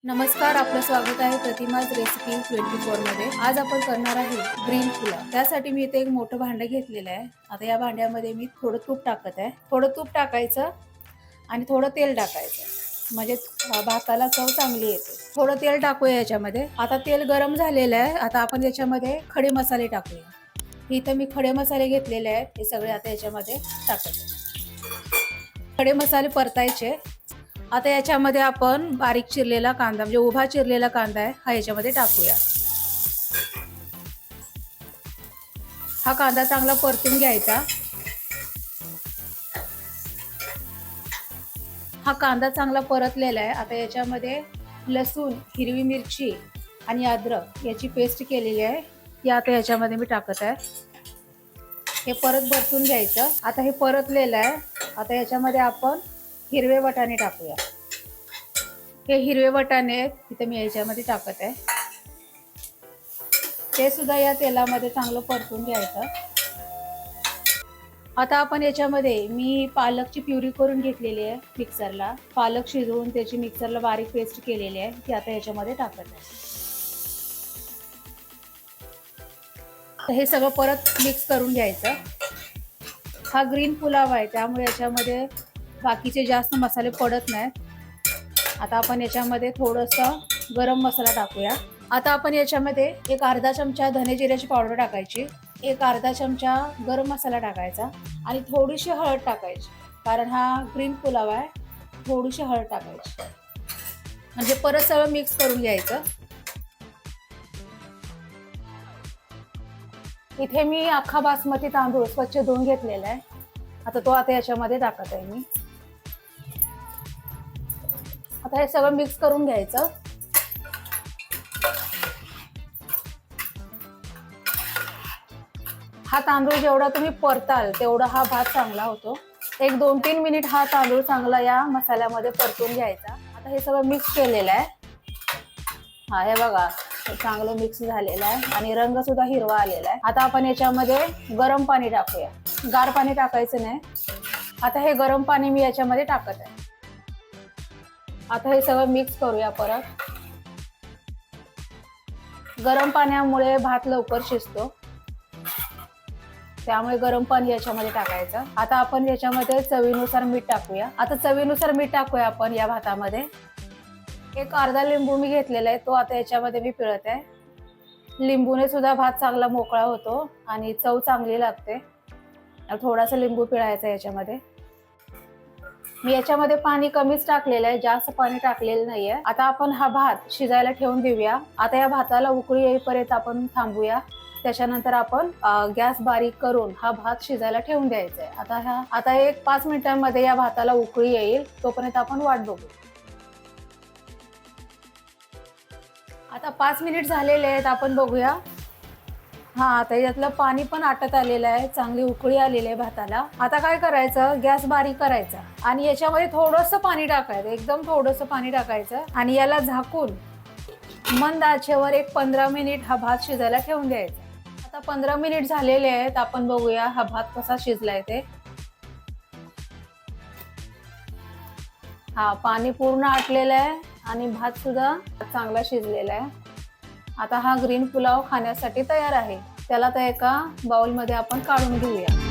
नमस्कार, आपलं स्वागत आहे प्रतिमाज रेसिपी 24 मध्ये। आज आपण करणार आहे ग्रीन पुलाव। त्यासाठी मी इथे एक मोठं भांडं घेतलेलं आहे। आता या भांड्यामध्ये मी थोडं तूप टाकत आहे। थोडं तूप टाकायचं आणि थोडं तेल टाकायचं, म्हणजे भाताला चव चांगली येते। थोडं तेल टाकूया याच्यामध्ये। आता तेल गरम झालेलं आहे। आता आपण याच्यामध्ये खडे मसाले टाकूया। इथे मी खडे मसाले घेतलेले आहेत, हे सगळे आता याच्यामध्ये टाकायचे। खडे मसाले परतायचे। आता याच्यामध्ये आपण बारीक चिरलेला कांदा, म्हणजे उभा चिरलेला कांदा आहे, हा याच्यामध्ये टाकूया। हा कांदा चांगला परतून घ्यायचा। हा कांदा चांगला परतलेला आहे। आता याच्यामध्ये लसूण, हिरवी मिरची आणि अद्रक याची पेस्ट केलेली आहे, ती आता याच्यामध्ये मी टाकत आहे। हे परत परतून घ्यायचं। आता हे परतलेलं आहे। आता याच्यामध्ये आपण हिरवे वाटाणे टाकूया। हे हिरवे वाटाणे इथे मी याच्यामध्ये टाकत आहे। ते सुद्धा या तेलामध्ये चांगलं परतून घ्यायचं। आता आपण याच्यामध्ये मी पालकची प्युरी करून घेतलेली आहे मिक्सरला। पालक शिजवून त्याची मिक्सरला बारीक पेस्ट केलेली आहे, ती आता याच्यामध्ये टाकत आहे। हे सगळं परत मिक्स करून घ्यायचं। हा ग्रीन पुलाव आहे, त्यामुळे याच्यामध्ये बाकीचे जास्त मसाले पडत नाहीत। आता आपण याच्यामध्ये थोडंसं गरम मसाला टाकूया। आता आपण याच्यामध्ये एक अर्धा चमचा धने जिऱ्याची पावडर टाकायची, एक अर्धा चमचा गरम मसाला टाकायचा आणि थोडीशी हळद टाकायची, कारण हा ग्रीन पुलाव आहे। थोडीशी हळद टाकायची, म्हणजे परत सगळं मिक्स करून घ्यायचं। इथे मी अख्खा बासमती तांदूळ स्वच्छ धुवून घेतलेला आहे। आता तो आता याच्यामध्ये टाकत आहे मी। आता हे सगळं मिक्स करून घ्यायचं। हा तांदूळ जेवढा तुम्ही परताल तेवढा हा भात चांगला होतो। एक 2-3 मिनिट हा तांदूळ चांगला या मसाल्यामध्ये परतून घ्यायचा। आता हे सगळं मिक्स केलेलं आहे। हा हे बघा, चांगलं मिक्स झालेलं आहे आणि रंग सुद्धा हिरवा आलेला आहे। आता आपण याच्यामध्ये गरम पाणी टाकूया, गार पाणी टाकायचं नाही। आता हे गरम पाणी मी याच्यामध्ये टाकत आहे। आता हे सगळं मिक्स करूया परत। गरम पाण्यामुळे भात लवकर शिजतो, त्यामुळे गरम पाणी याच्यामध्ये टाकायचं। आता आपण याच्यामध्ये चवीनुसार मीठ टाकूया। आता चवीनुसार मीठ टाकूया आपण या भातामध्ये। एक अर्धा लिंबू मी घेतलेला आहे, तो आता याच्यामध्ये मी पिळत आहे। लिंबूने सुद्धा भात चांगला मोकळा होतो आणि चव चांगली लागते। थोडासा लिंबू पिळायचा याच्यामध्ये। मी याच्यामध्ये पाणी कमीच टाकलेलं आहे, जास्त पाणी टाकलेलं नाहीये। आता आपण हा भात शिजायला ठेवून देऊया। आता या भाताला उकळी येईपर्यंत आपण थांबूया। त्याच्यानंतर आपण गॅस बारीक करून हा भात शिजायला ठेवून द्यायचा आहे। आता एक 5 मिनिटांमध्ये या भाताला उकळी येईल, तोपर्यंत आपण वाट बघू। आता 5 मिनिट झालेले आहेत, आपण बघूया। हा, आता यातलं पाणी पण आटत आलेलं आहे, चांगली उकळी आलेली आहे भाताला। आता काय करायचं, गॅस बारीक करायचा आणि याच्यामध्ये थोडंसं पाणी टाकायचं, एकदम थोडंसं पाणी टाकायचं आणि याला झाकून मंद आचेवर एक 15 मिनिट हा भात शिजायला ठेवून द्यायचा। आता 15 मिनिट झालेले आहेत, आपण बघूया हा भात कसा शिजलाय ते। हा, पाणी पूर्ण आटलेलं आहे आणि भात सुद्धा चांगला शिजलेला आहे। आता हा ग्रीन पुलाव खाण्यासाठी तयार आहे। त्याला तर एका बाउलमध्ये आपण काढून घेऊया।